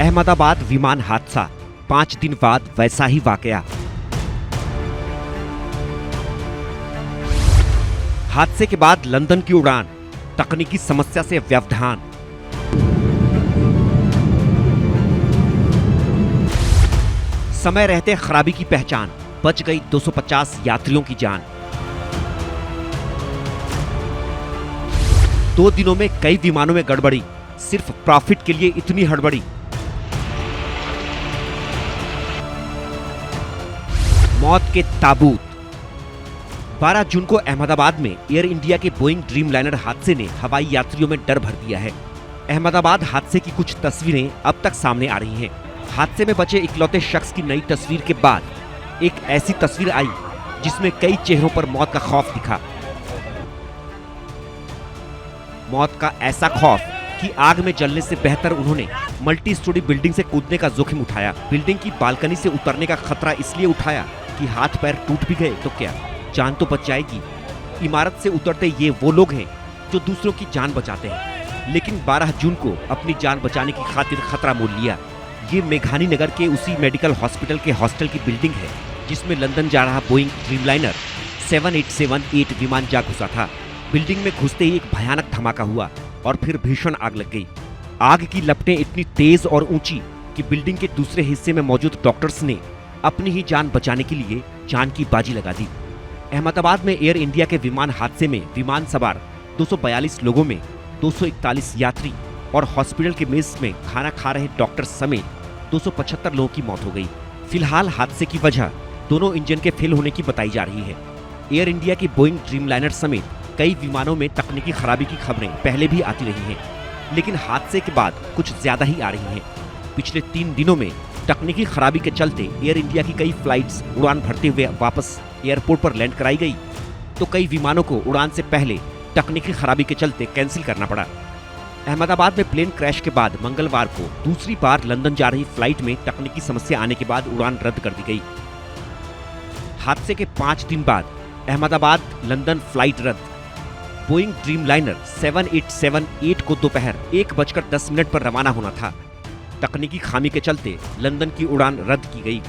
अहमदाबाद विमान हादसा, 5 दिन बाद वैसा ही वाकया। हादसे के बाद लंदन की उड़ान, तकनीकी समस्या से व्यवधान। समय रहते खराबी की पहचान, बच गई 250 यात्रियों की जान। 2 दिनों में कई विमानों में गड़बड़ी, सिर्फ प्रॉफिट के लिए इतनी हड़बड़ी। मौत के ताबूत। 12 जून को अहमदाबाद में एयर इंडिया के बोइंग ड्रीमलाइनर हादसे ने हवाई यात्रियों में डर भर दिया है। अहमदाबाद हादसे की कुछ तस्वीरें अब तक सामने आ रही हैं। हादसे में बचे इकलौते शख्स की नई तस्वीर के बाद एक ऐसी तस्वीर आई जिसमें कई चेहरों पर मौत का खौफ दिखा। मौत का ऐसा खौफ कि आग में जलने से बेहतर उन्होंने मल्टी स्टोरी बिल्डिंग से कूदने का जोखिम उठाया। बिल्डिंग की बालकनी से उतरने का खतरा इसलिए उठाया कि हाथ पैर टूट भी गए तो क्या, जान तो बच जाएगी। इमारत से उतरते ये वो लोग हैं जो दूसरों की जान बचाते हैं, लेकिन 12 जून को अपनी जान बचाने की खातिर खतरा मोल लिया। ये मेघानी नगर के उसी मेडिकल हॉस्पिटल के हॉस्टल की बिल्डिंग है जिसमें लंदन जा रहा बोइंग ड्रीमलाइनर 7878 विमान जा घुसा था। बिल्डिंग में घुसते ही एक भयानक धमाका हुआ और फिर भीषण आग लग गई। आग की लपटें इतनी तेज और ऊंची कि बिल्डिंग के दूसरे हिस्से में मौजूद डॉक्टर्स ने अपनी ही जान बचाने के लिए जान की बाजी लगा दी। अहमदाबाद में एयर इंडिया के विमान हादसे में विमान सवार 242 लोगों में 241 यात्री और हॉस्पिटल के मेस में खाना खा रहे डॉक्टर समेत 275 लोगों की मौत हो गई। फिलहाल हादसे की वजह दोनों इंजन के फेल होने की बताई जा रही है। एयर इंडिया की बोइंग ड्रीमलाइनर समेत कई विमानों में तकनीकी खराबी की खबरें पहले भी आती रही हैं, लेकिन हादसे के बाद कुछ ज्यादा ही आ रही हैं। पिछले 3 दिनों में तकनीकी खराबी के चलते एयर इंडिया की कई फ्लाइट्स उड़ान भरते हुए वापस एयरपोर्ट पर लैंड कराई गई, तो कई विमानों को उड़ान से पहले तकनीकी खराबी के चलते कैंसिल करना पड़ा। अहमदाबाद में प्लेन क्रैश के बाद मंगलवार को दूसरी बार लंदन जा रही फ्लाइट में तकनीकी समस्या आने के बाद उड़ान रद्द कर दी गई। हादसे के 5 दिन बाद अहमदाबाद लंदन फ्लाइट रद्द। बोइंग ड्रीमलाइनर 7878 को दोपहर 1:10 पर रवाना होना था। तकनीकी खामी के चलते लंदन की उड़ान रद्द की गई।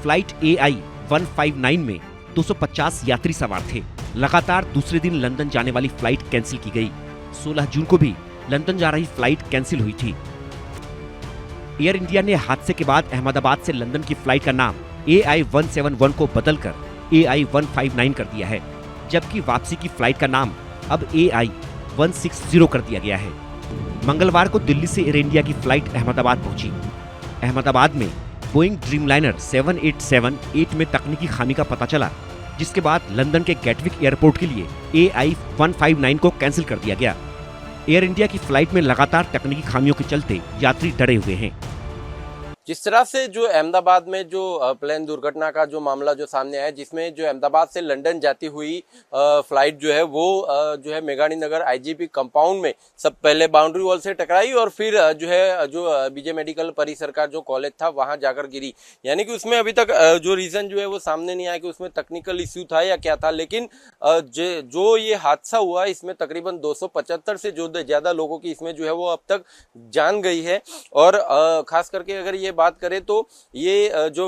फ्लाइट AI 159 में 250 यात्री सवार थे। लगातार दूसरे दिन लंदन जाने वाली फ्लाइट कैंसिल की गई। 16 जून को भी लंदन जा रही फ्लाइट कैंसिल हुई थी। एयर इंडिया ने हादसे के बाद अहमदाबाद से लंदन की फ्लाइट का नाम AI 171 को बदलकर AI 159 कर दिया है, जबकि वापसी की फ्लाइट का नाम अब AI 160 कर दिया गया है। मंगलवार को दिल्ली से एयर इंडिया की फ्लाइट अहमदाबाद पहुंची। अहमदाबाद में बोइंग ड्रीमलाइनर 7878 में तकनीकी खामी का पता चला, जिसके बाद लंदन के गेटविक एयरपोर्ट के लिए AI 159 को कैंसिल कर दिया गया। एयर इंडिया की फ्लाइट में लगातार तकनीकी खामियों के चलते यात्री डरे हुए हैं। जिस तरह से जो अहमदाबाद में जो प्लेन दुर्घटना का जो मामला जो सामने आया, जिसमें जो अहमदाबाद से लंदन जाती हुई फ्लाइट जो है वो जो है मेघानी नगर IGP कंपाउंड में सब पहले बाउंड्री वॉल से टकराई और फिर जो है जो BJ मेडिकल परिसर का जो कॉलेज था वहां जाकर गिरी। यानी कि उसमें अभी तक जो रीजन जो है वो सामने नहीं आया कि उसमें टेक्निकल इश्यू था या क्या था, लेकिन जो ये हादसा हुआ इसमें तकरीबन 275 से जो ज्यादा लोगों की इसमें जो है वो अब तक जान गई है। और खास करके अगर ये बात करें तो ये जो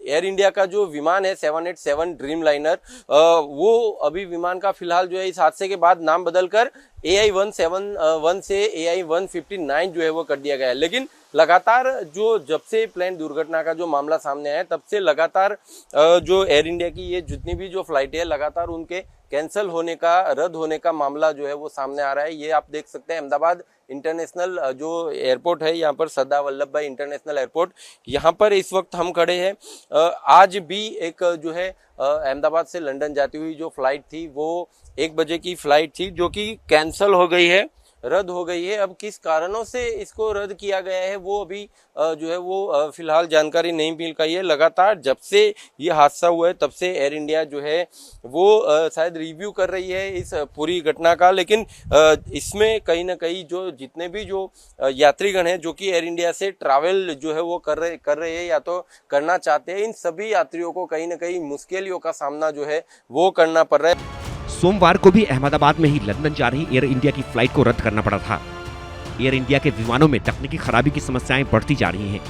एयर इंडिया का जो विमान है 787 ड्रीमलाइनर, वो अभी विमान का फिलहाल जो है इस हादसे के बाद नाम बदलकर AI 171 से AI 159 जो है वो कर दिया गया है। लेकिन लगातार जो जब से प्लेन दुर्घटना का जो मामला सामने आया तब से लगातार जो एयर इंडिया की ये जितनी भी जो फ्लाइट है लगातार उनके कैंसिल होने का, रद्द होने का मामला जो है वो सामने आ रहा है। ये आप देख सकते हैं अहमदाबाद इंटरनेशनल जो एयरपोर्ट है, यहाँ पर सरदार वल्लभ भाई इंटरनेशनल एयरपोर्ट, यहाँ पर इस वक्त हम खड़े हैं। आज भी एक जो है अहमदाबाद से लंदन जाती हुई जो फ्लाइट थी वो 1 बजे की फ्लाइट थी जो कि कैंसिल हो गई है, रद्द हो गई है। अब किस कारणों से इसको रद्द किया गया है वो अभी जो है वो फिलहाल जानकारी नहीं मिल पाई है। लगातार जब से ये हादसा हुआ है तब से एयर इंडिया जो है वो शायद रिव्यू कर रही है इस पूरी घटना का, लेकिन इसमें कहीं ना कहीं जो जितने भी जो यात्रीगण हैं जो कि एयर इंडिया से ट्रैवल जो है वो कर रहे हैं या तो करना चाहते हैं, इन सभी यात्रियों को कहीं ना कहीं मुश्किलों का सामना जो है वो करना पड़ रहा है। सोमवार को भी अहमदाबाद में ही लंदन जा रही एयर इंडिया की फ्लाइट को रद्द करना पड़ा था। एयर इंडिया के विमानों में तकनीकी खराबी की समस्याएं बढ़ती जा रही हैं।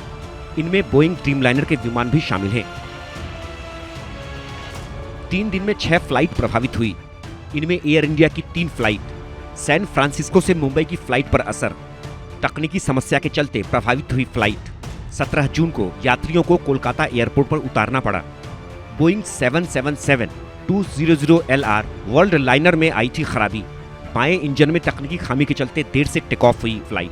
इनमें बोइंग ड्रीमलाइनर के विमान भी शामिल हैं। 3 दिन में 6 फ्लाइट प्रभावित हुई। इनमें एयर इंडिया की 3 फ्लाइट, सैन फ्रांसिस्को से मुंबई की फ्लाइट पर असर। तकनीकी समस्या के चलते प्रभावित हुई फ्लाइट। 17 जून को यात्रियों को कोलकाता एयरपोर्ट पर उतारना पड़ा। बोइंग 777-200 LR वर्ल्ड लाइनर में आई थी खराबी। बाएं इंजन में तकनीकी खामी के चलते देर से टेक ऑफ हुई फ्लाइट।